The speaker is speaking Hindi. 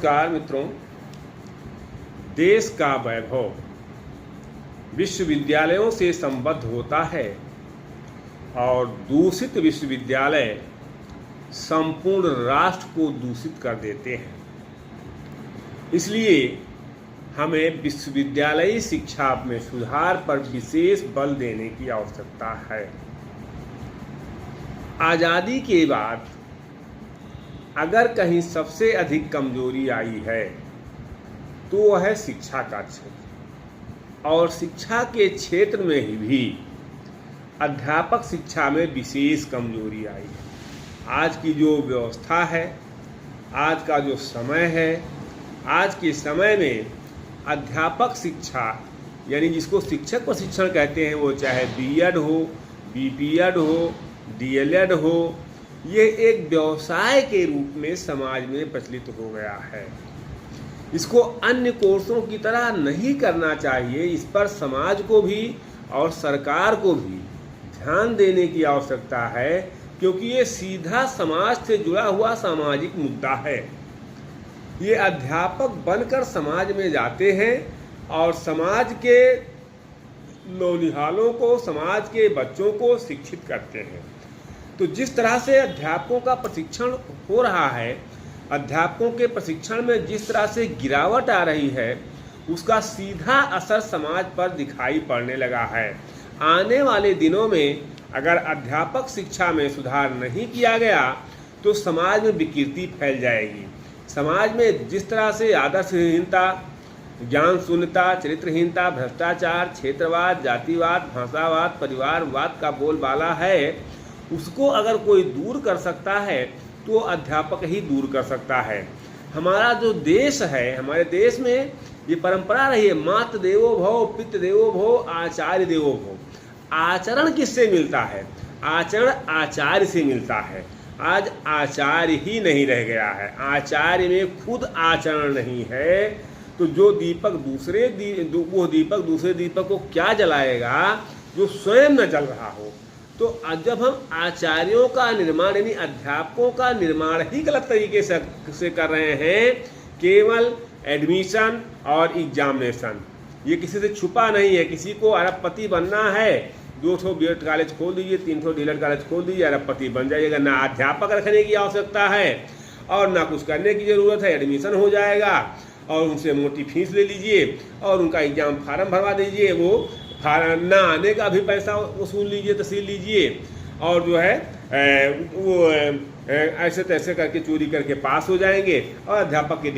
नमस्कार मित्रों। देश का वैभव विश्वविद्यालयों से संबद्ध होता है और दूषित विश्वविद्यालय संपूर्ण राष्ट्र को दूषित कर देते हैं। इसलिए हमें विश्वविद्यालयी शिक्षा में सुधार पर विशेष बल देने की आवश्यकता है। आज़ादी के बाद अगर कहीं सबसे अधिक कमजोरी आई है तो वह है शिक्षा का क्षेत्र, और शिक्षा के क्षेत्र में ही भी अध्यापक शिक्षा में विशेष कमजोरी आई है। आज की जो व्यवस्था है, आज का जो समय है, आज के समय में अध्यापक शिक्षा यानी जिसको शिक्षक प्रशिक्षण कहते हैं, वो चाहे बीएड हो, बीपीएड हो, डीएलएड हो, ये एक व्यवसाय के रूप में समाज में प्रचलित हो गया है। इसको अन्य कोर्सों की तरह नहीं करना चाहिए। इस पर समाज को भी और सरकार को भी ध्यान देने की आवश्यकता है, क्योंकि ये सीधा समाज से जुड़ा हुआ सामाजिक मुद्दा है। ये अध्यापक बनकर समाज में जाते हैं और समाज के नौनिहालों को, समाज के बच्चों को शिक्षित करते हैं। तो जिस तरह से अध्यापकों का प्रशिक्षण हो रहा है, अध्यापकों के प्रशिक्षण में जिस तरह से गिरावट आ रही है, उसका सीधा असर समाज पर दिखाई पड़ने लगा है। आने वाले दिनों में अगर अध्यापक शिक्षा में सुधार नहीं किया गया तो समाज में विकृति फैल जाएगी। समाज में जिस तरह से आदर्शहीनता, ज्ञान शून्यता, चरित्रहीनता, भ्रष्टाचार, क्षेत्रवाद, जातिवाद, भाषावाद, परिवारवाद का बोलबाला है, उसको अगर कोई दूर कर सकता है तो अध्यापक ही दूर कर सकता है। हमारा जो देश है, हमारे देश में ये परंपरा रही है, मातृ देवो भव, पितृ देवो भव, आचार्य देवो भव। आचरण किससे मिलता है? आचरण आचार्य से मिलता है। आज आचार्य ही नहीं रह गया है, आचार्य में खुद आचरण नहीं है, तो जो दीपक वो दीपक दूसरे दीपक को क्या जलाएगा जो स्वयं न जल रहा हो। तो जब हम आचार्यों का निर्माण यानी अध्यापकों का निर्माण ही गलत तरीके से कर रहे हैं, केवल एडमिशन और एग्जामिनेशन, ये किसी से छुपा नहीं है। किसी को अरबपति बनना है, 200 बीएड कॉलेज खोल दीजिए, 300 डीएलएड कॉलेज खोल दीजिए, अरबपति बन जाइएगा। ना अध्यापक रखने की आवश्यकता है और ना कुछ करने की ज़रूरत है। एडमिशन हो जाएगा और उनसे मोटी फीस ले लीजिए और उनका एग्जाम फार्म भरवा दीजिए, वो ना आने का भी पैसा वसूल लीजिए, तहसील लीजिए, और जो है वो ऐसे तैसे करके चोरी करके पास हो जाएंगे और अध्यापक के